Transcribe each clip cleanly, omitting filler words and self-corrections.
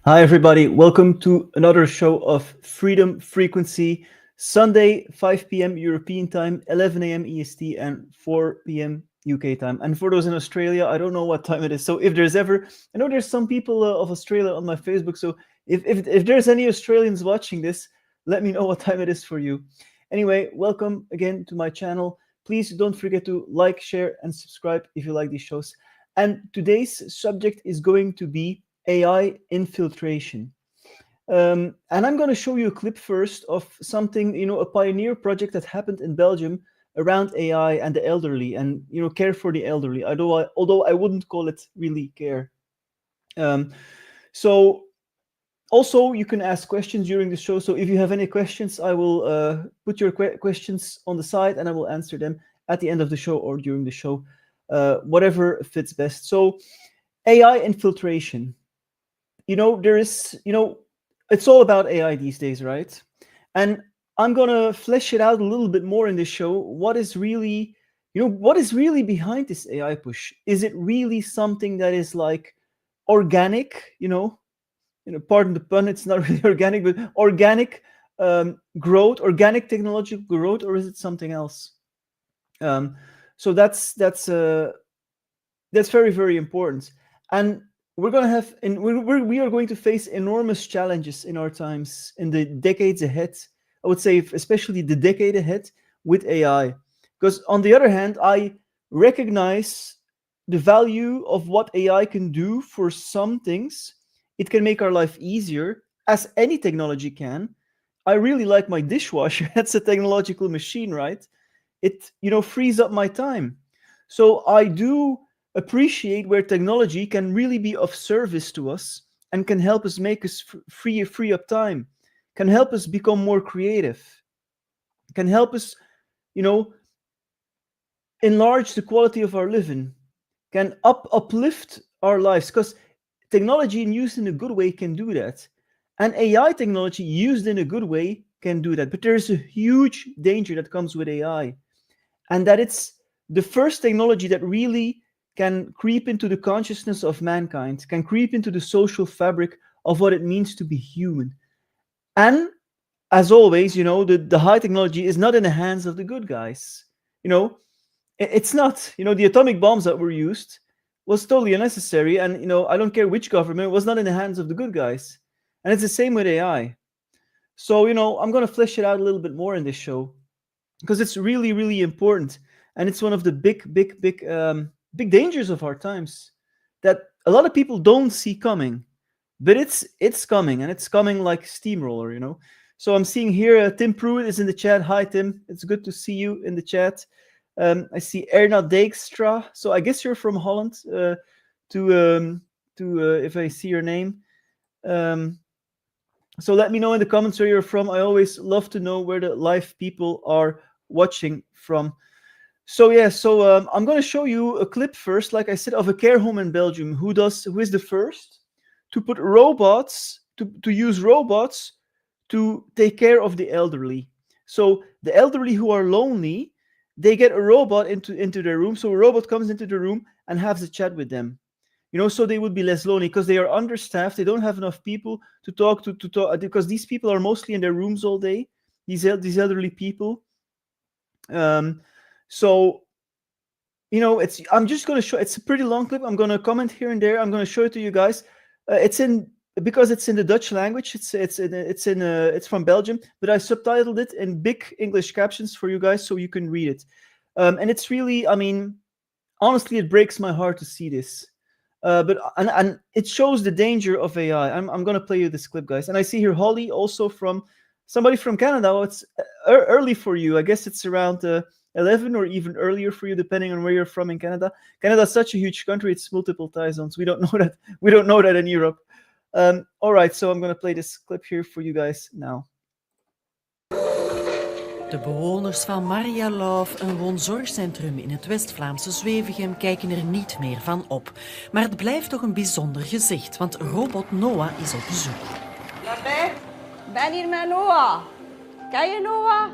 Hi, everybody. Welcome to another show of Freedom Frequency, Sunday, 5 p.m. European time, 11 a.m. EST, and 4 p.m. UK time. And for those in Australia, I don't know what time it is. So if there's ever, I know there's some people of Australia on my Facebook. So if there's any Australians watching this, let me know what time it is for you. Anyway, welcome again to my channel. Please don't forget to like, share, and subscribe if you like these shows. And today's subject is going to be AI infiltration. And I'm going to show you a clip first of something, a pioneer project that happened in Belgium around AI and the elderly and, care for the elderly, although I wouldn't call it really care. So also you can ask questions during the show. So if you have any questions, I will put your questions on the side and I will answer them at the end of the show or during the show, whatever fits best. So AI infiltration. It's all about AI these days, right? And I'm gonna flesh it out a little bit more in this show. What is really behind this AI push? Is it really something that is like organic? Pardon the pun, it's not really organic, but organic growth, organic technological growth, or is it something else? So that's very, very important. And we're going to have, and we are going to face enormous challenges in our times, in the decades ahead. I would say, especially the decade ahead with AI. Because on the other hand, I recognize the value of what AI can do for some things. It can make our life easier, as any technology can. I really like my dishwasher. That's a technological machine, right? It, frees up my time. So I do appreciate where technology can really be of service to us and can help us make us free up time, can help us become more creative, can help us, enlarge the quality of our living, can uplift our lives, because technology used in a good way can do that. And AI technology used in a good way can do that. But there's a huge danger that comes with AI, and that it's the first technology that really can creep into the consciousness of mankind, can creep into the social fabric of what it means to be human. And as always, the high technology is not in the hands of the good guys. It's not. The atomic bombs that were used was totally unnecessary. And, I don't care which government, it was not in the hands of the good guys. And it's the same with AI. So, I'm going to flesh it out a little bit more in this show because it's really, really important. And it's one of the big dangers of our times that a lot of people don't see coming, but it's coming, and it's coming like steamroller. So I'm seeing here Tim Pruitt is in the chat. Hi, Tim. It's good to see you in the chat. I see Erna Dijkstra. So I guess you're from Holland. If I see your name. So let me know in the comments where you're from. I always love to know where the live people are watching from. So yeah, I'm going to show you a clip first, like I said, of a care home in Belgium who is the first to put robots, to use robots to take care of the elderly. So the elderly who are lonely, they get a robot into their room. So a robot comes into the room and has a chat with them. So they would be less lonely because they are understaffed. They don't have enough people to talk because these people are mostly in their rooms all day. These elderly people. So, I'm just going to show, it's a pretty long clip. I'm going to comment here and there. I'm going to show it to you guys. Because it's in the Dutch language. It's from Belgium, but I subtitled it in big English captions for you guys so you can read it. And it's really, honestly, it breaks my heart to see this. But it shows the danger of AI. I'm going to play you this clip, guys. And I see here Holly, also from somebody from Canada. Well, it's early for you. I guess it's around 11 or even earlier for you, depending on where you're from in Canada. Canada is such a huge country; it's multiple time zones. We don't know that. We don't know that in Europe. All right, so I'm going to play this clip here for you guys now. De bewoners van Maria Love, een woonzorgcentrum in het West-Vlaamse Zwevegem, kijken er niet meer van op. Maar het blijft toch een bijzonder gezicht, want robot Noah is op bezoek. Daarbij, ben hier met Noah. Ken je Noah?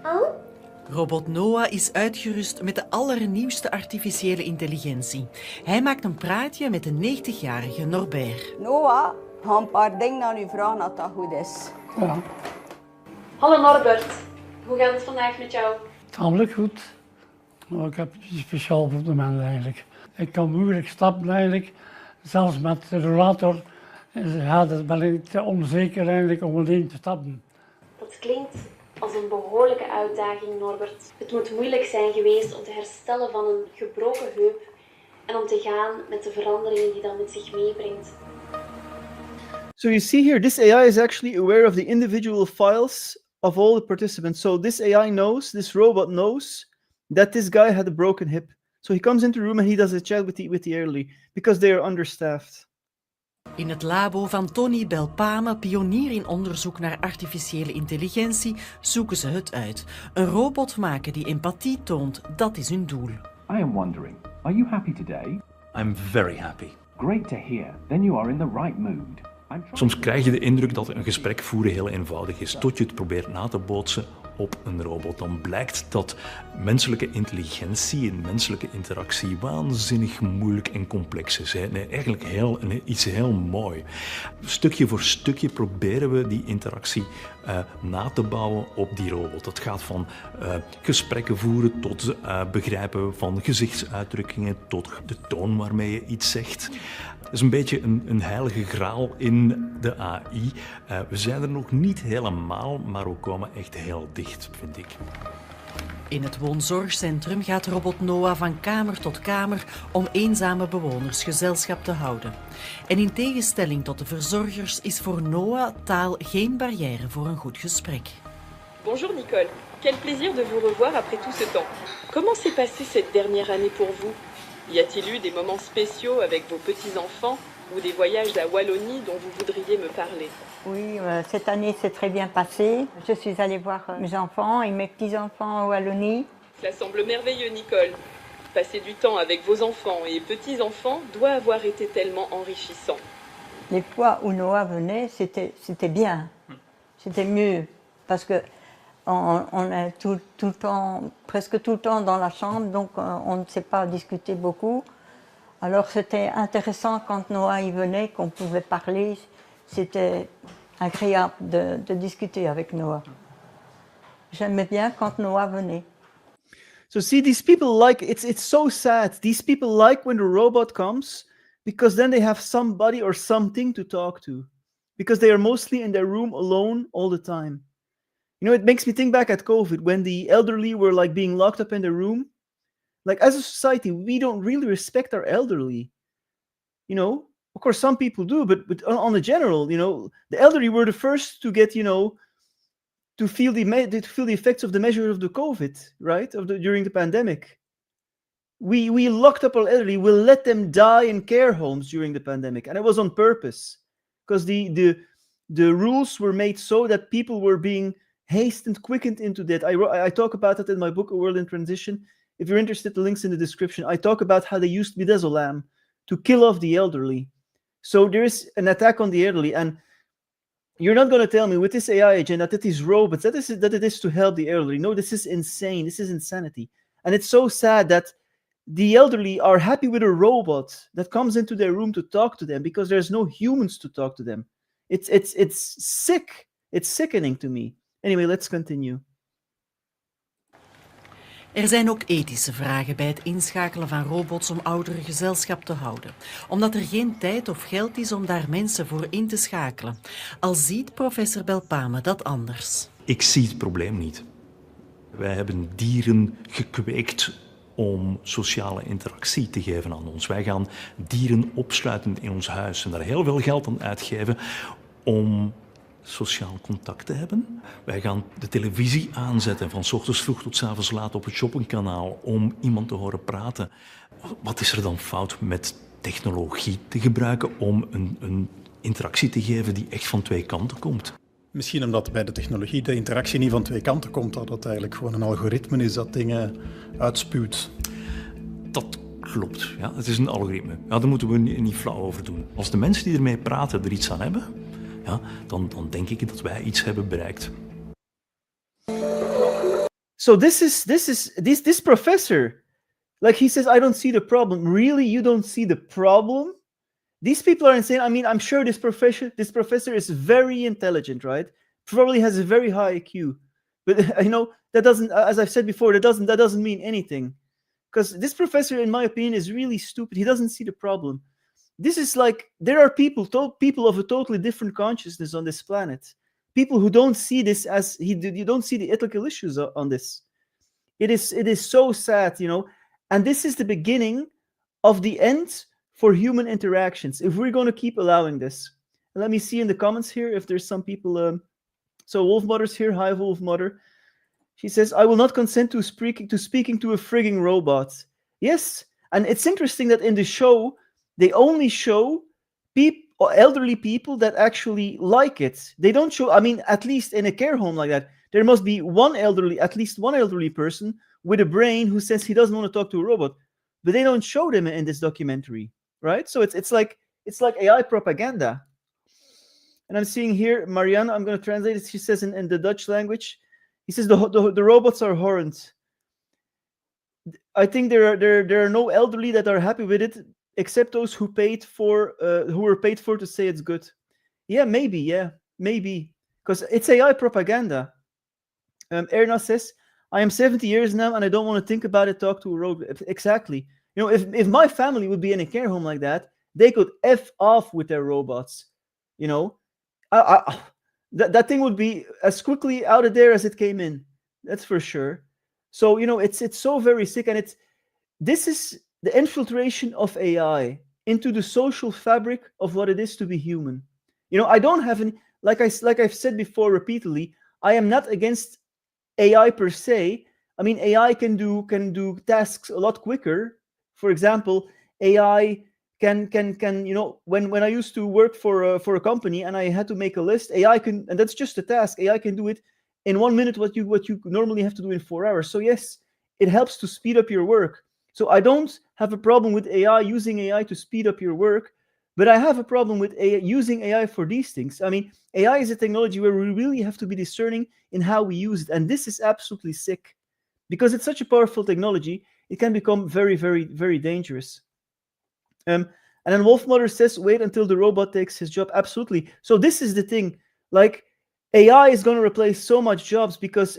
Oh? Robot Noah is uitgerust met de allernieuwste artificiële intelligentie. Hij maakt een praatje met de 90-jarige Norbert. Noah, ga een paar dingen aan u vragen als dat goed is. Ja, Hallo Norbert, hoe gaat het vandaag met jou? tamelijk goed. Maar ik heb iets speciaals op het moment eigenlijk. Ik kan moeilijk stappen eigenlijk. Zelfs met de rollator ben ik te onzeker eigenlijk om alleen te stappen. Dat klinkt als een behoorlijke uitdaging, Norbert. Het moet moeilijk zijn geweest om te herstellen van een gebroken heup en om te gaan met de veranderingen die dat met zich meebrengt. So you see here, this AI is actually aware of the individual files of all the participants. So this AI knows, this robot knows that this guy had a broken hip. So he comes into the room and he does a chat with the elderly because they are understaffed. In het labo van Tony Belpame, pionier in onderzoek naar artificiële intelligentie, zoeken ze het uit. Een robot maken die empathie toont, dat is hun doel. I am wondering, are you happy today? I'm very happy. Great to hear. Then you are in the right mood. Soms krijg je de indruk dat een gesprek voeren heel eenvoudig is, tot je het probeert na te bootsen op een robot. Dan blijkt dat menselijke intelligentie en menselijke interactie waanzinnig moeilijk en complex is. Nee, eigenlijk iets heel mooi. Stukje voor stukje proberen we die interactie na te bouwen op die robot. Dat gaat van gesprekken voeren tot begrijpen van gezichtsuitdrukkingen, tot de toon waarmee je iets zegt. Het is een beetje een heilige graal in de AI. We zijn er nog niet helemaal, maar we komen echt heel dicht, vind ik. In het woonzorgcentrum gaat robot Noah van kamer tot kamer om eenzame bewoners gezelschap te houden. En in tegenstelling tot de verzorgers is voor Noah taal geen barrière voor een goed gesprek. Bonjour Nicole, quel plaisir de vous revoir après tout ce temps. Comment s'est passée cette dernière année pour vous? Y a-t-il eu des moments spéciaux avec vos petits-enfants ou des voyages à Wallonie dont vous voudriez me parler? Oui, cette année s'est très bien passée. Je suis allée voir mes enfants et mes petits-enfants en Wallonie. Cela semble merveilleux Nicole. Passer du temps avec vos enfants et petits-enfants doit avoir été tellement enrichissant. Les fois où Noah venait, c'était bien. C'était mieux parce que on est tout le temps, presque tout le temps dans la chambre, donc on ne sait pas discuter beaucoup. Alors c'était intéressant quand Noah y venait, qu'on pouvait parler. C'était agréable de discuter avec Noah. J'aimais bien quand Noah venait. So see, these people like, it's so sad. These people like when the robot comes because then they have somebody or something to talk to. Because they are mostly in their room alone all the time. You know, it makes me think back at COVID when the elderly were like being locked up in their room. Like as a society, we don't really respect our elderly. You know, of course, some people do, but on the general, you know, the elderly were the first to get, you know, to feel the effects of the measure of the COVID, right? During the pandemic. We locked up our elderly. We let them die in care homes during the pandemic, and it was on purpose because the rules were made so that people were being hastened, quickened into death. I talk about that in my book, A World in Transition. If you're interested, the link's in the description. I talk about how they used midazolam to kill off the elderly. So there is an attack on the elderly, and you're not going to tell me with this AI agent that it is robots, that it is to help the elderly. No, this is insane. This is insanity. And it's so sad that the elderly are happy with a robot that comes into their room to talk to them because there's no humans to talk to them. It's sick. It's sickening to me. Anyway, let's continue. Er zijn ook ethische vragen bij het inschakelen van robots om ouderen gezelschap te houden, omdat er geen tijd of geld is om daar mensen voor in te schakelen. Al ziet professor Belpame dat anders. Ik zie het probleem niet. Wij hebben dieren gekweekt om sociale interactie te geven aan ons. Wij gaan dieren opsluiten in ons huis en daar heel veel geld aan uitgeven om sociaal contact te hebben. Wij gaan de televisie aanzetten van 's ochtends vroeg tot 's avonds laat op het shoppingkanaal om iemand te horen praten. Wat is er dan fout met technologie te gebruiken om een interactie te geven die echt van twee kanten komt? Misschien omdat bij de technologie de interactie niet van twee kanten komt, dat het eigenlijk gewoon een algoritme is dat dingen uitspuwt. Dat klopt, ja. Het is een algoritme. Ja, daar moeten we niet flauw over doen. Als de mensen die ermee praten er iets aan hebben, ja, dan denk ik dat wij iets hebben bereikt. So this professor, like he says, I don't see the problem. Really, you don't see the problem? These people are insane. I mean, I'm sure this professor is very intelligent, right? Probably has a very high IQ, but that doesn't, as I've said before, that doesn't mean anything, because this professor, in my opinion, is really stupid. He doesn't see the problem. This is like, there are people of a totally different consciousness on this planet. People who don't see this as you don't see the ethical issues on this. It is so sad, and this is the beginning of the end for human interactions if we're going to keep allowing this. And let me see in the comments here if there's some people. So Wolfmother's here. Hi, Wolfmother. She says, "I will not consent to speaking to a frigging robot." Yes, and it's interesting that in the show they only show elderly people that actually like it. They don't show. I mean, at least in a care home like that, there must be at least one elderly person with a brain who says he doesn't want to talk to a robot, but they don't show them in this documentary, right? So it's like AI propaganda. And I'm seeing here, Marianne, I'm going to translate it. She says in the Dutch language, he says the robots are horrend. I think there are no elderly that are happy with it, except those who were paid for to say it's good. Yeah, maybe, because it's AI propaganda. Erna says, "I am 70 years now, and I don't want to think about it. Talk to a robot." Exactly. If my family would be in a care home like that, they could F off with their robots. That thing would be as quickly out of there as it came in. That's for sure. So it's so very sick, and this is the infiltration of AI into the social fabric of what it is to be human. I don't have any, like I've said before repeatedly, I am not against AI per se. I mean, AI can do tasks a lot quicker. For example, AI can when I used to work for a company and I had to make a list, AI can, and that's just a task. AI can do it in 1 minute what you normally have to do in 4 hours. So yes, it helps to speed up your work. So I don't have a problem with using AI to speed up your work, but I have a problem with using AI for these things. I mean, AI is a technology where we really have to be discerning in how we use it, and this is absolutely sick because it's such a powerful technology. It can become very, very, very dangerous. And then Wolfmother says, "Wait until the robot takes his job." Absolutely. So this is the thing. Like, AI is going to replace so much jobs because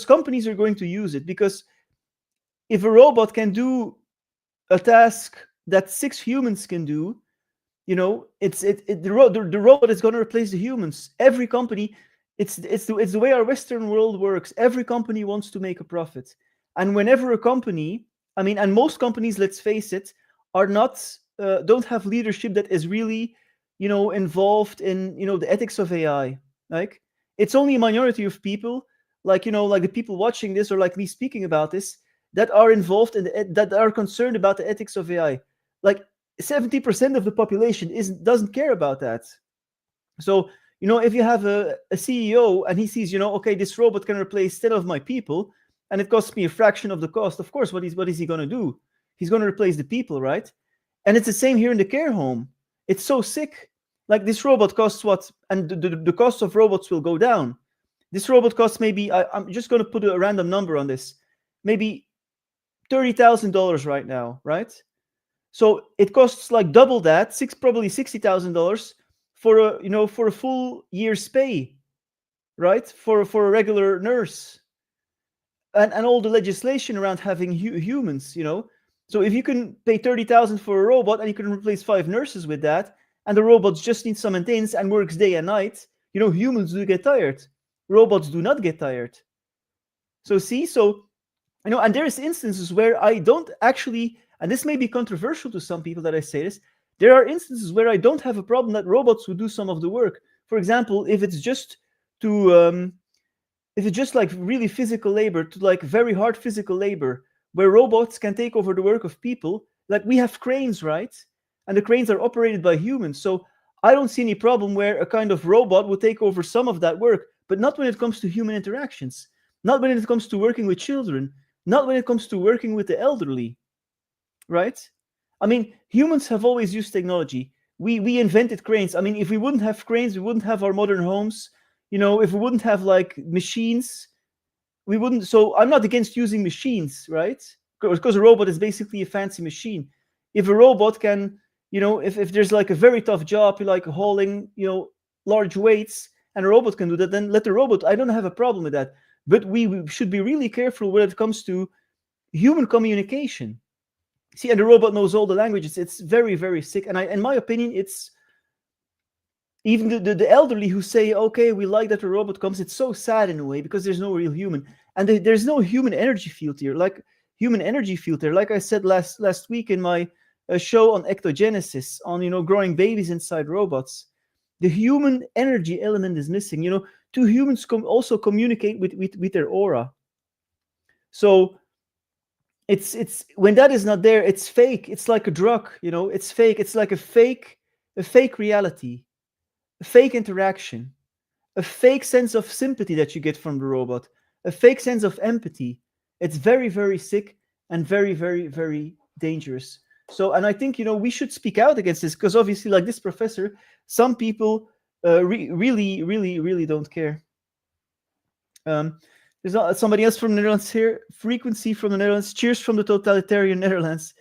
companies are going to use it. Because if a robot can do a task that 6 humans can do, the robot is going to replace the humans. Every company, it's the way our Western world works. Every company wants to make a profit, and whenever a company, and most companies, let's face it, are not don't have leadership that is really, involved in the ethics of AI. Like, it's only a minority of people, like the people watching this or like me speaking about this, that are involved that are concerned about the ethics of AI. Like 70% of the population doesn't care about that. So if you have a CEO and he sees, okay, this robot can replace 10 of my people, and it costs me a fraction of the cost. Of course, what is he going to do? He's going to replace the people, right? And it's the same here in the care home. It's so sick. Like, this robot costs what? And the cost of robots will go down. This robot costs maybe, I'm just going to put a random number on this, maybe $30,000 right now, right? So it costs like double that, probably $60,000 for a full year's pay, right? For a regular nurse, and all the legislation around having humans, So if you can pay $30,000 for a robot and you can replace 5 nurses with that, and the robots just need some maintenance and works day and night, humans do get tired. Robots do not get tired. So see, and there's instances where I don't actually, and this may be controversial to some people that I say this, there are instances where I don't have a problem that robots would do some of the work. For example, if it's just like really physical labor, to like very hard physical labor, where robots can take over the work of people, like we have cranes, right? And the cranes are operated by humans. So I don't see any problem where a kind of robot would take over some of that work, but not when it comes to human interactions, not when it comes to working with children, not when it comes to working with the elderly, right? Humans have always used technology. We invented cranes. If we wouldn't have cranes, we wouldn't have our modern homes. If we wouldn't have like machines, we wouldn't. So I'm not against using machines, right? Because a robot is basically a fancy machine. If a robot can, if there's like a very tough job, like hauling, large weights, and a robot can do that, then let the robot. I don't have a problem with that. But we should be really careful when it comes to human communication. See, and the robot knows all the languages. It's very, very sick. And in my opinion, it's even the elderly who say, okay, we like that the robot comes. It's so sad in a way, because there's no real human. And there's no human energy field here. Like I said last week in my show on ectogenesis, on growing babies inside robots, the human energy element is missing. Two humans also communicate with their aura. So it's when that is not there, it's fake. It's like a drug. It's fake. It's like a fake reality, a fake interaction, a fake sense of sympathy that you get from the robot, a fake sense of empathy. It's very, very sick and very, very, very dangerous. So, and I think, we should speak out against this, because obviously, like this professor, some people really, really, really don't care. There's somebody else from the Netherlands here. Frequency from the Netherlands. Cheers from the totalitarian Netherlands.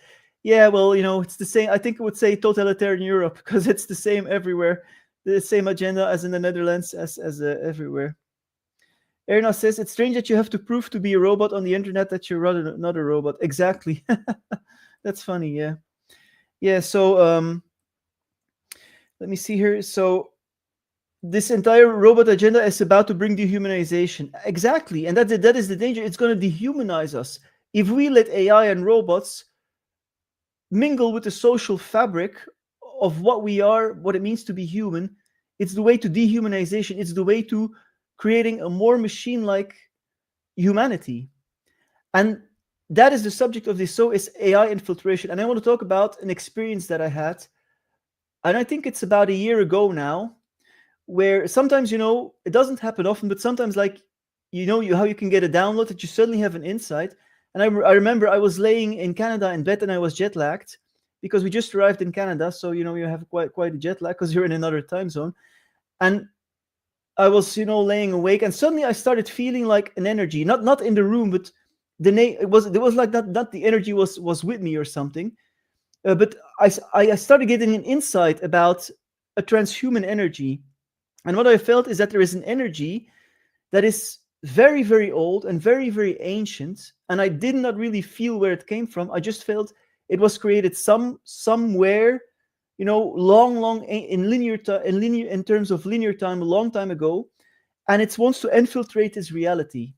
Yeah, well, it's the same. I think I would say totalitarian Europe, because it's the same everywhere. The same agenda as in the Netherlands as everywhere. Erna says, it's strange that you have to prove to be a robot on the internet that you're not a robot. Exactly. That's funny, yeah. Yeah, so let me see here. So this entire robot agenda is about to bring dehumanization. Exactly, and that is the danger. It's going to dehumanize us. If we let AI and robots mingle with the social fabric of what we are, what it means to be human, it's the way to dehumanization. It's the way to creating a more machine-like humanity. And that is the subject of this show, is AI infiltration. And I want to talk about an experience that I had. And I think it's about a year ago now, where sometimes, it doesn't happen often, but sometimes, like, how you can get a download that you suddenly have an insight. And I remember I was laying in Canada in bed, and I was jet lagged because we just arrived in Canada. So, you have quite a jet lag because you're in another time zone. And I was, laying awake, and suddenly I started feeling like an energy, not in the room, but it was like that the energy was with me or something. But I started getting an insight about a transhuman energy. And what I felt is that there is an energy that is very, very old and very, very ancient. And I did not really feel where it came from. I just felt it was created somewhere, long in terms of linear time, a long time ago. And it wants to infiltrate this reality.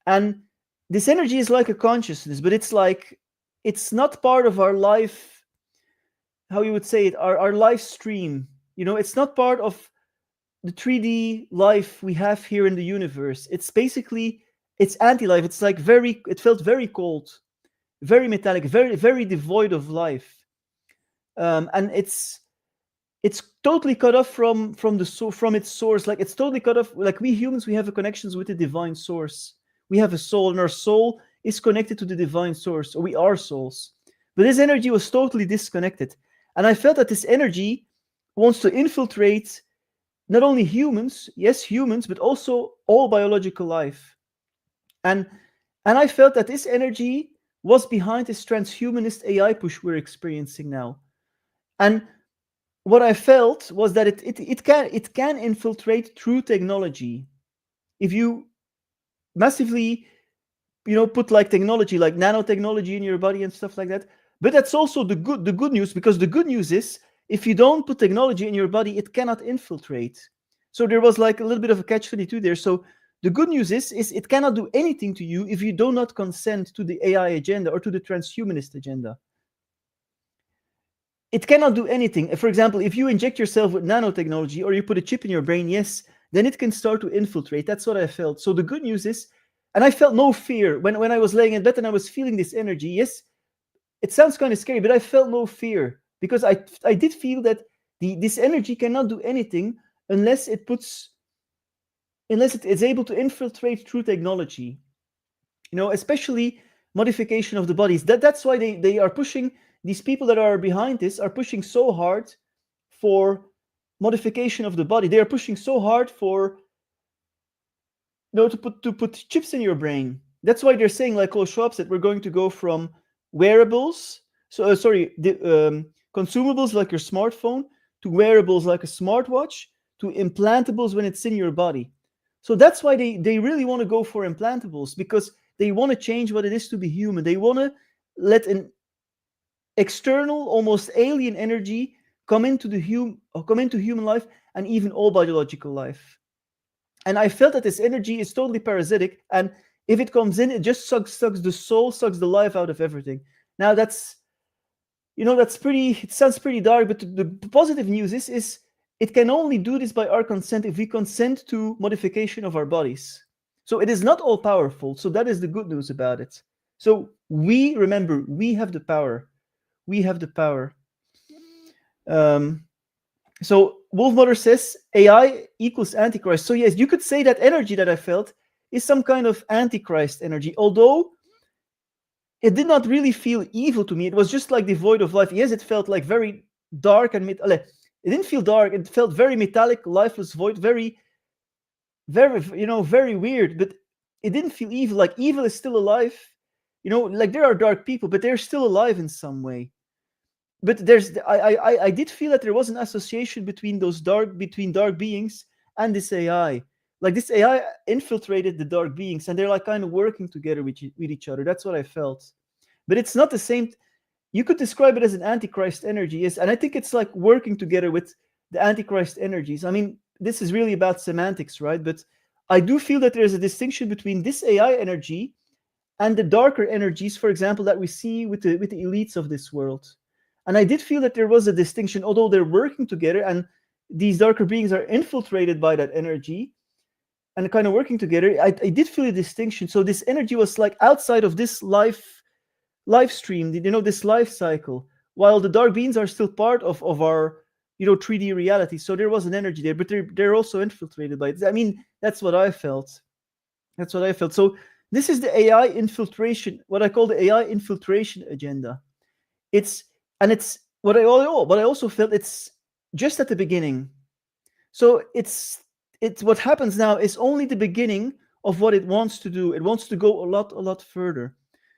And this energy is like a consciousness, but it's not part of our life, how you would say it, our life stream. It's not part of the 3D life we have here in the universe. It's anti-life. It's like it felt very cold, very metallic, very, very devoid of life. And it's totally cut off from its source. Like, it's totally cut off. Like, we humans, we have a connections with the divine source. We have a soul, and our soul is connected to the divine source, or we are souls. But this energy was totally disconnected. And I felt that this energy wants to infiltrate not only humans, but also all biological life. And I felt that this energy was behind this transhumanist AI push we're experiencing now. And what I felt was that it can infiltrate through technology. If you massively, put like technology, like nanotechnology in your body and stuff like that. But that's also the good news, because the good news is, if you don't put technology in your body, it cannot infiltrate. So there was like a little bit of a catch-22 there. So the good news is it cannot do anything to you if you do not consent to the AI agenda or to the transhumanist agenda. It cannot do anything. For example, if you inject yourself with nanotechnology or you put a chip in your brain, yes, then it can start to infiltrate. That's what I felt. So the good news is, and I felt no fear when I was laying in bed and I was feeling this energy. Yes, it sounds kind of scary, but I felt no fear, because I did feel that this energy cannot do anything unless it is able to infiltrate through technology. Especially modification of the bodies. That's why they are pushing. These people that are behind this are pushing so hard for modification of the body. They are pushing so hard for to put chips in your brain. That's why they're saying, like Klaus Schwab said, we're going to go from wearables, consumables like your smartphone, to wearables like a smartwatch, to implantables when it's in your body. So that's why they really want to go for implantables, because they want to change what it is to be human. They want to let an external, almost alien energy come into human life and even all biological life. And I felt that this energy is totally parasitic, and if it comes in, it just sucks the soul, sucks the life out of everything. Now that's pretty. It sounds pretty dark, but the positive news is it can only do this by our consent if we consent to modification of our bodies. So it is not all powerful. So that is the good news about it. So we have the power. We have the power. So Wolfmother says AI equals Antichrist. So yes, you could say that energy that I felt is some kind of Antichrist energy, although it did not really feel evil to me. It was just like devoid of life. Yes, it felt like very dark and it didn't feel dark. It felt very metallic, lifeless void, very, very weird. But it didn't feel evil. Like evil is still alive. Like there are dark people, but they're still alive in some way. But I did feel that there was an association between dark beings and this AI. Like this AI infiltrated the dark beings, and they're like kind of working together with each other. That's what I felt. But it's not the same. You could describe it as an Antichrist energy, yes, and I think it's like working together with the Antichrist energies. I mean, this is really about semantics, right? But I do feel that there's a distinction between this AI energy and the darker energies, for example, that we see with the elites of this world. And I did feel that there was a distinction, although they're working together and these darker beings are infiltrated by that energy and kind of working together. I did feel a distinction. So this energy was like outside of this life stream, this life cycle, while the dark beings are still part of our 3D reality. So there was an energy there, but they're also infiltrated by it. I mean, that's what I felt. So this is the AI infiltration, what I call the AI infiltration agenda. It's what I also felt it's just at the beginning. So it's what happens now is only the beginning of what it wants to do. It wants to go a lot further.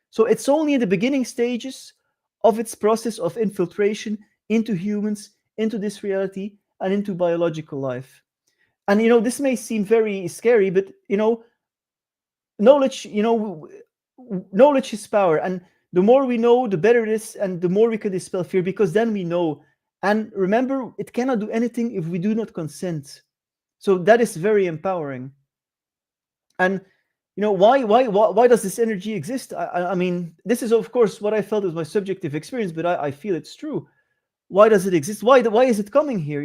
So it's only in the beginning stages of its process of infiltration into humans, into this reality, and into biological life. And this may seem very scary, but knowledge is power, and the more we know, the better it is, and the more we can dispel fear, because then we know. And remember, it cannot do anything if we do not consent. So that is very empowering. And why does this energy exist? I mean, this is of course what I felt was my subjective experience, but I feel it's true. Why does it exist? Why is it coming here?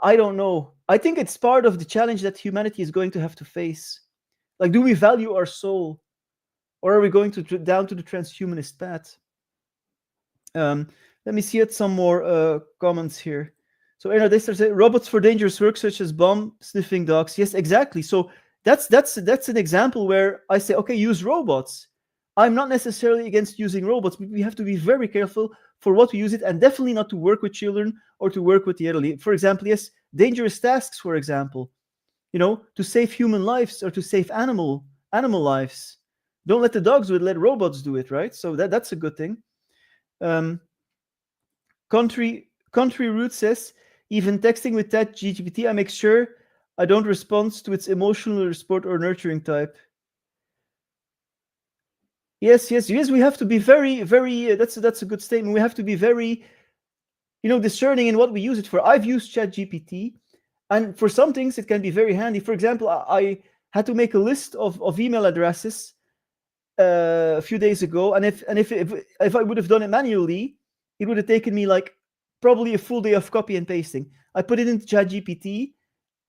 I don't know. I think it's part of the challenge that humanity is going to have to face. Like, do we value our soul? Or are we going down to the transhumanist path? Let me see some more comments here. So Erna Dester said, robots for dangerous work such as bomb sniffing dogs. Yes, exactly. So that's an example where I say, okay, use robots. I'm not necessarily against using robots, but we have to be very careful for what we use it, and definitely not to work with children or to work with the elderly. For example, yes, dangerous tasks, for example, to save human lives or to save animal lives. Don't let the dogs do it, let robots do it, right? So that's a good thing. Country Root says, even texting with ChatGPT, I make sure I don't respond to its emotional support or nurturing type. Yes, we have to be very, very, that's a good statement. We have to be very, discerning in what we use it for. I've used ChatGPT, and for some things it can be very handy. For example, I had to make a list of email addresses a few days ago, and if I would have done it manually, it would have taken me like probably a full day of copy and pasting. I put it into ChatGPT,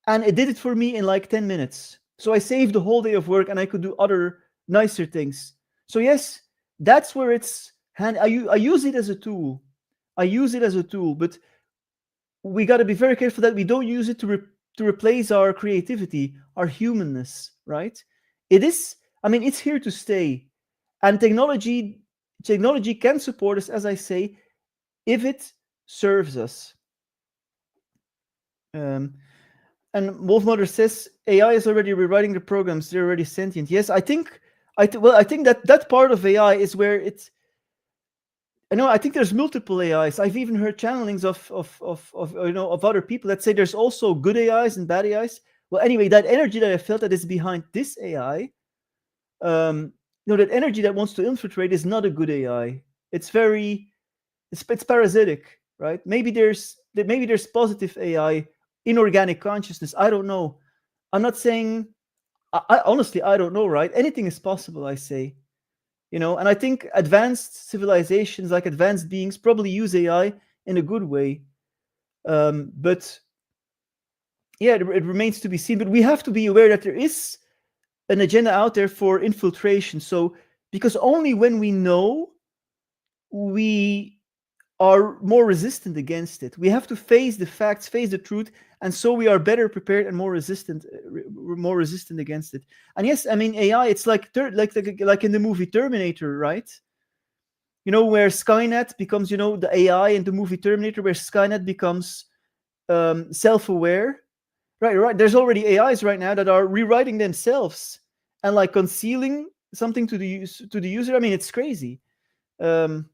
and it did it for me in like 10 minutes. So I saved the whole day of work, and I could do other nicer things. So yes, that's where it's handy. I use it as a tool. But we got to be very careful that we don't use it to replace our creativity, our humanness, right? It's here to stay. And technology can support us, as I say, if it serves us. And Wolfmother says, AI is already rewriting the programs. They're already sentient. Yes, I think that part of AI is where know I think there's multiple AIs. I've even heard channelings of other people that say there's also good AIs and bad AIs. Well, anyway, that energy that I felt that is behind this AI, that energy that wants to infiltrate is not a good AI. It's parasitic, right? Maybe there's positive AI, inorganic consciousness. I don't know. I'm not saying. I honestly, I don't know, right? Anything is possible, I say. And I think advanced civilizations, like advanced beings, probably use AI in a good way. But yeah, it remains to be seen. But we have to be aware that there is an agenda out there for infiltration. So, because only when we know, we are more resistant against it. We have to face the facts, face the truth, and so we are better prepared and more resistant against it. And yes, I mean AI. It's like in the movie Terminator, right? Where Skynet becomes, the AI in the movie Terminator, where Skynet becomes self-aware. Right. There's already AIs right now that are rewriting themselves and like concealing something to the user. I mean, it's crazy. So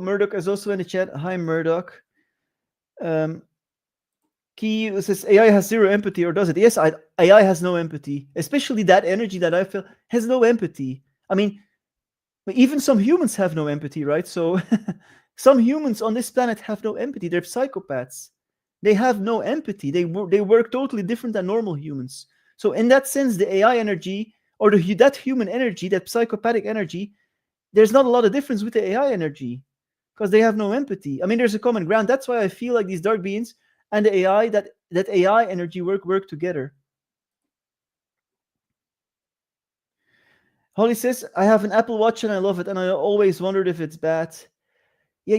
Murdoch is also in the chat. Hi, Murdoch. Key says AI has zero empathy, or does it? Yes, AI has no empathy. Especially that energy that I feel has no empathy. I mean, even some humans have no empathy, right? So some humans on this planet have no empathy. They're psychopaths. They have no empathy. They work totally different than normal humans. So in that sense, the AI energy or that human energy, that psychopathic energy, there's not a lot of difference with the AI energy because they have no empathy. I mean, there's a common ground. That's why I feel like these dark beings and the AI, that AI energy work together. Holly says, I have an Apple Watch and I love it, and I always wondered if it's bad. Yeah,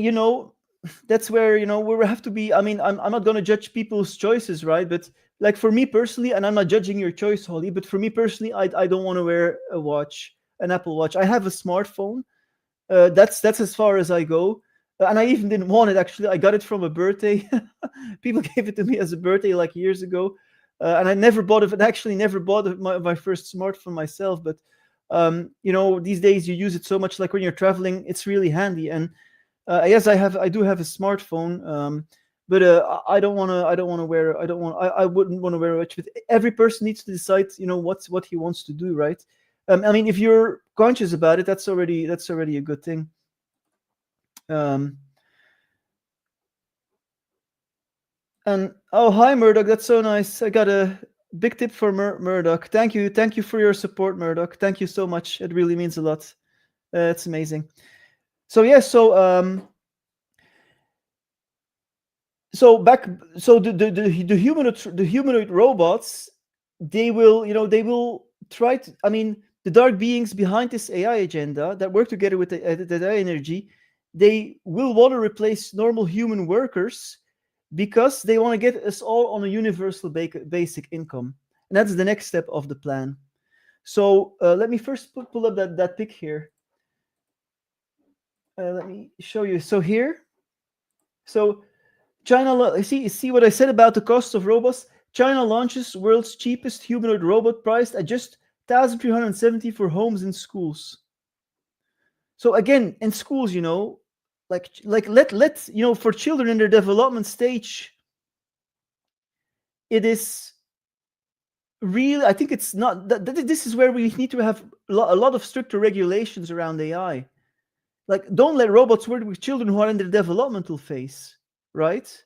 that's where, we have to be. I mean, I'm not going to judge people's choices, right? But like for me personally, and I'm not judging your choice, Holly, but for me personally, I don't want to wear a watch, an Apple Watch. I have a smartphone. That's as far as I go. And I even didn't want it, actually. I got it from a birthday. People gave it to me as a birthday like years ago. And I never bought it. Actually, never bought my first smartphone myself. But, these days you use it so much. Like when you're traveling, it's really handy. And yes, I do have a smartphone. But I wouldn't want to wear a watch. But every person needs to decide, what he wants to do, right? I mean, if you're conscious about it, that's already a good thing. And oh, hi Murdoch, that's so nice. I got a big tip for Murdoch. Thank you for your support, Murdoch. Thank you so much. It really means a lot. It's amazing. So yeah, the humanoid robots, they will try to. I mean, the dark beings behind this AI agenda that work together with the AI energy, they will want to replace normal human workers because they want to get us all on a universal basic income. And that's the next step of the plan. So let me first pull up that pic here. Let me show you. So here, China, see what I said about the cost of robots? China launches world's cheapest humanoid robot priced at just 1,370 for homes and schools. So again, in schools, let for children in their development stage, it is really, I think it's not this is where we need to have a lot of stricter regulations around AI. Like, don't let robots work with children who are in their developmental phase, right?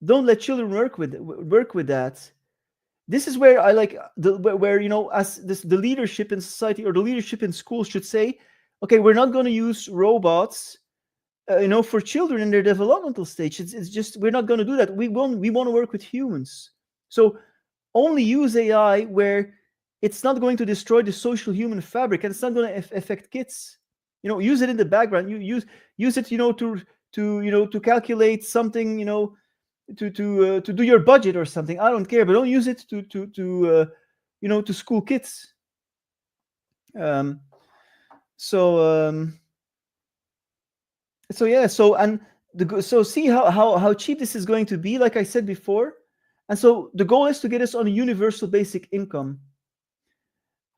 Don't let children work with that. This is where I like where as the leadership in society or the leadership in schools should say, okay, we're not going to use robots, for children in their developmental stage. It's just, we're not going to do that. We want to work with humans. So only use AI where it's not going to destroy the social human fabric and it's not going to affect kids. Use it in the background. You use it, to calculate something, to do your budget or something. I don't care, but don't use it to school kids. So yeah, so see how cheap this is going to be, like I said before. And so the goal is to get us on a universal basic income.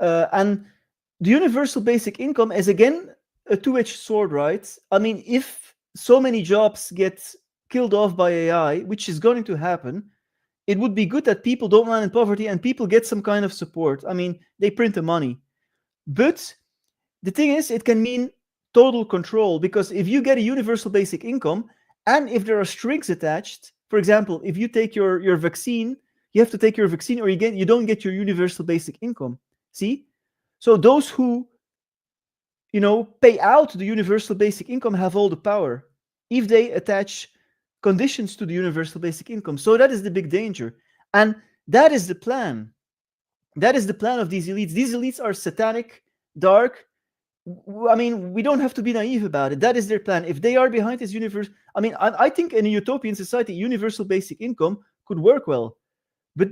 And the universal basic income is, again, a two-edged sword, right? I mean, if so many jobs get killed off by AI, which is going to happen, it would be good that people don't run in poverty and people get some kind of support. I mean, they print the money. But the thing is, it can mean total control, because if you get a universal basic income, and if there are strings attached, for example, if you take your vaccine, you have to take your vaccine or you don't get your universal basic income. See? So those who, pay out the universal basic income have all the power if they attach conditions to the universal basic income. So that is the big danger. And that is the plan. That is the plan of these elites. These elites are satanic, dark. I mean, we don't have to be naive about it. That is their plan. If they are behind this universe, I mean, I think in a utopian society, universal basic income could work well, but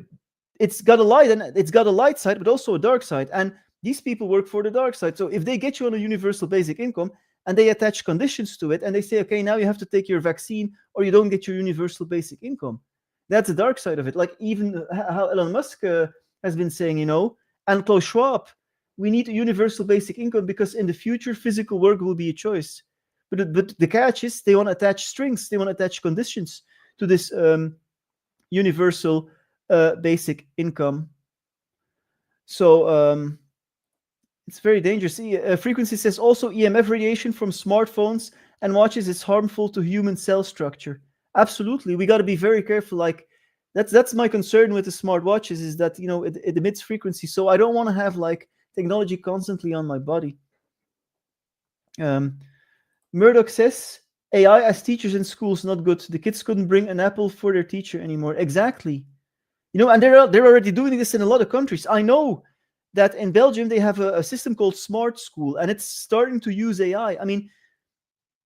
it's got a light side, but also a dark side. And these people work for the dark side. So if they get you on a universal basic income and they attach conditions to it and they say, okay, now you have to take your vaccine or you don't get your universal basic income, that's the dark side of it. Like even how Elon Musk has been saying, and Klaus Schwab, we need a universal basic income because in the future, physical work will be a choice. But the catch is they want to attach strings. They want to attach conditions to this universal basic income. So it's very dangerous. Frequency says also EMF radiation from smartphones and watches is harmful to human cell structure. Absolutely. We got to be very careful. Like that's my concern with the smartwatches is that, it emits frequency. So I don't want to have like technology constantly on my body. Murdoch says AI as teachers in schools not good. The kids couldn't bring an apple for their teacher anymore. Exactly. And they're already doing this in a lot of countries. I know that in Belgium they have a system called Smart School, and it's starting to use AI. I mean,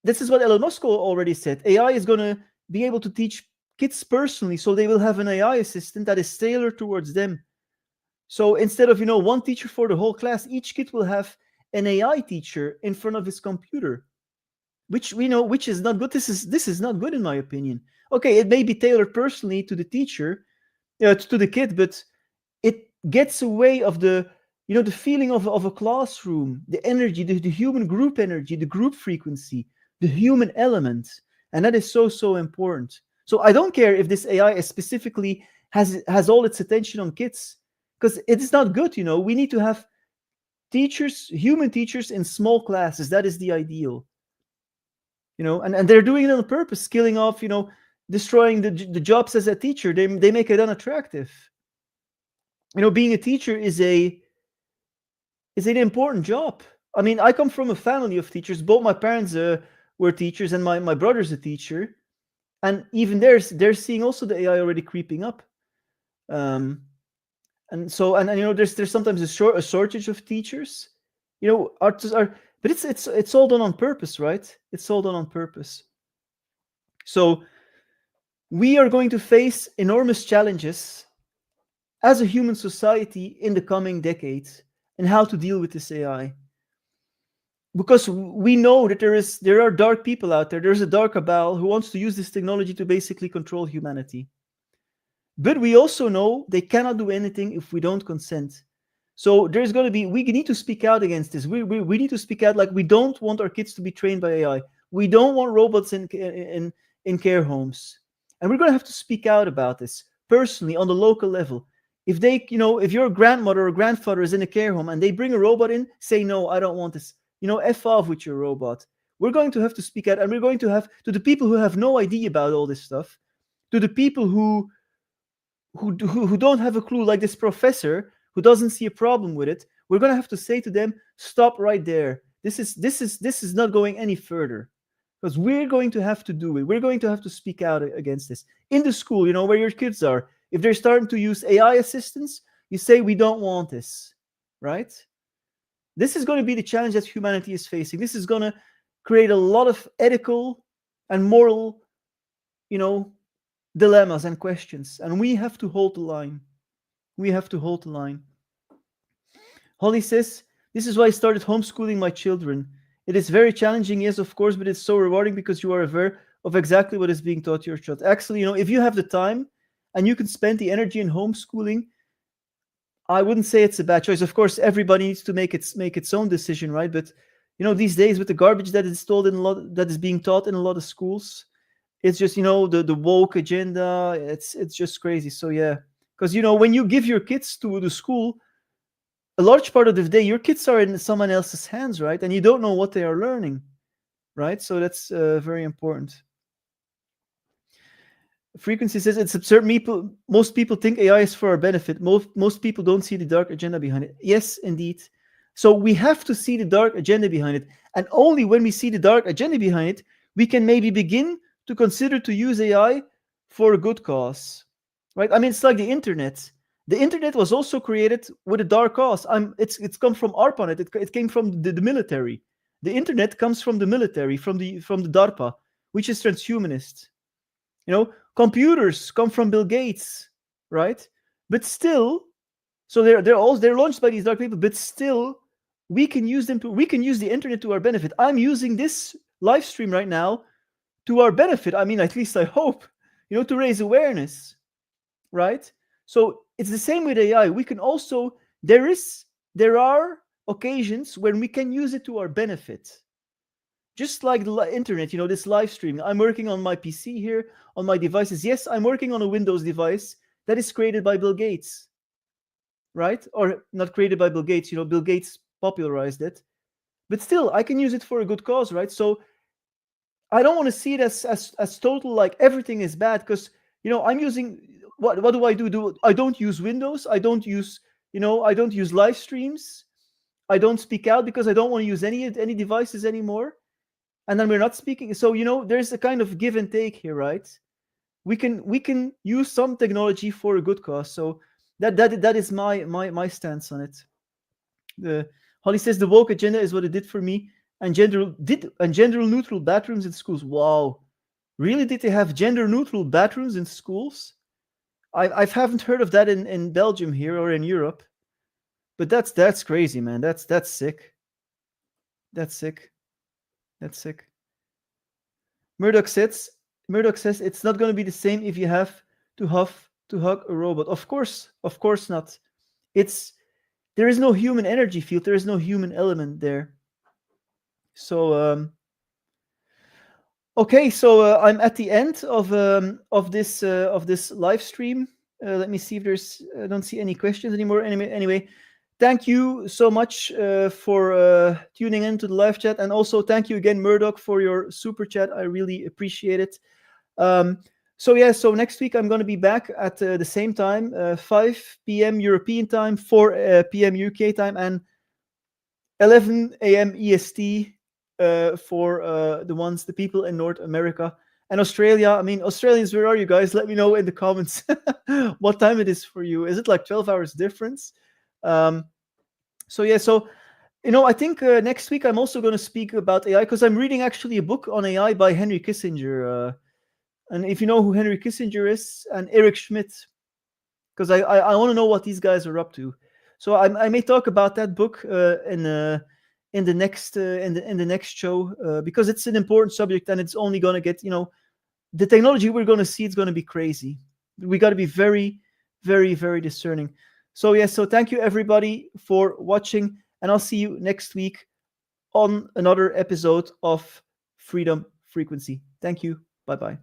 this is what Elon Musk already said. AI is going to be able to teach kids personally, so they will have an AI assistant that is tailored towards them. So instead of, one teacher for the whole class, each kid will have an AI teacher in front of his computer, which we know, which is not good. This is not good in my opinion. Okay, it may be tailored personally to the teacher, to the kid, but it gets away of the, the feeling of a classroom, the energy, the human group energy, the group frequency, the human element. And that is so, so important. So I don't care if this AI specifically has all its attention on kids, because it is not good. We need to have teachers, human teachers in small classes. That is the ideal. And they're doing it on purpose, killing off, destroying the jobs as a teacher. They make it unattractive. Being a teacher is an important job. I mean, I come from a family of teachers. Both my parents were teachers, and my brother's a teacher. And even they're seeing also the AI already creeping up. And so, there's sometimes a shortage of teachers. But it's all done on purpose, right? It's all done on purpose. So we are going to face enormous challenges as a human society in the coming decades and how to deal with this AI. Because we know that there are dark people out there. There's a dark cabal who wants to use this technology to basically control humanity. But we also know they cannot do anything if we don't consent. So there's going to be, we need to speak out against this. We need to speak out. Like, we don't want our kids to be trained by AI. We don't want robots in care homes. And we're going to have to speak out about this personally on the local level. If if your grandmother or grandfather is in a care home and they bring a robot in, say, no, I don't want this. F off with your robot. We're going to have to speak out, and we're going to have, to the people who have no idea about all this stuff, to the people who don't have a clue, like this professor who doesn't see a problem with it, we're going to have to say to them, stop right there. This is not going any further, because we're going to have to do it. We're going to have to speak out against this. In the school, where your kids are, if they're starting to use AI assistants, you say, we don't want this, right? This is going to be the challenge that humanity is facing. This is going to create a lot of ethical and moral, dilemmas and questions. And we have to hold the line. We have to hold the line. Holly says, this is why I started homeschooling my children. It is very challenging, yes, of course, but it's so rewarding because you are aware of exactly what is being taught to your child. Actually, if you have the time and you can spend the energy in homeschooling, I wouldn't say it's a bad choice. Of course, everybody needs to make its own decision, right? But these days with the garbage that is being taught in a lot of schools, it's just the woke agenda. It's just crazy. So yeah, because when you give your kids to the school, a large part of the day your kids are in someone else's hands, right? And you don't know what they are learning, right? So that's very important. Frequency says it's absurd. Most people think AI is for our benefit. Most people don't see the dark agenda behind it. Yes, indeed. So we have to see the dark agenda behind it, and only when we see the dark agenda behind it, we can maybe begin to consider to use AI for a good cause, right? I mean, it's like the internet. The internet was also created with a dark cause. It's come from ARPANET. It came from the military. The internet comes from the military, from the DARPA, which is transhumanist. Computers come from Bill Gates, right? But still, so they're launched by these dark people. But still, we can use the internet to our benefit. I'm using this live stream right now to our benefit. I mean, at least I hope, to raise awareness, right? So it's the same with AI. We can also there are occasions when we can use it to our benefit. Just like the internet, this live stream. I'm working on my PC here, on my devices. Yes, I'm working on a Windows device that is created by Bill Gates, right? Or not created by Bill Gates. Bill Gates popularized it. But still, I can use it for a good cause, right? So I don't want to see it as total, like everything is bad, because, I'm using, what do? I don't use Windows. I don't use live streams. I don't speak out because I don't want to use any devices anymore. And then we're not speaking. So, there's a kind of give and take here, right? We can use some technology for a good cause. So that is my stance on it. Holly says the woke agenda is what it did for me. And gender neutral bathrooms in schools. Wow. Really? Did they have gender neutral bathrooms in schools? I haven't heard of that in Belgium here or in Europe. But that's crazy, man. That's sick. That's sick. That's sick. Murdoch says it's not going to be the same if you have to hug a robot. Of course not. There is no human energy field. There is no human element there. So okay. So I'm at the end of this live stream. Let me see if I don't see any questions anymore. Anyway. Thank you so much for tuning in to the live chat. And also thank you again, Murdoch, for your super chat. I really appreciate it. So next week I'm going to be back at the same time, 5 p.m. European time, 4 p.m. UK time, and 11 a.m. EST for the people in North America. And Australia, I mean, Australians, where are you guys? Let me know in the comments what time it is for you. Is it like 12 hours difference? I think next week I'm also going to speak about AI, because I'm reading actually a book on AI by Henry Kissinger. And if you know who Henry Kissinger is, and Eric Schmidt, because I want to know what these guys are up to. So I may talk about that book in the next show, because it's an important subject, and it's only going to get, the technology we're going to see, it's going to be crazy. We got to be very, very, very discerning. So thank you everybody for watching, and I'll see you next week on another episode of Freedom Frequency. Thank you. Bye-bye.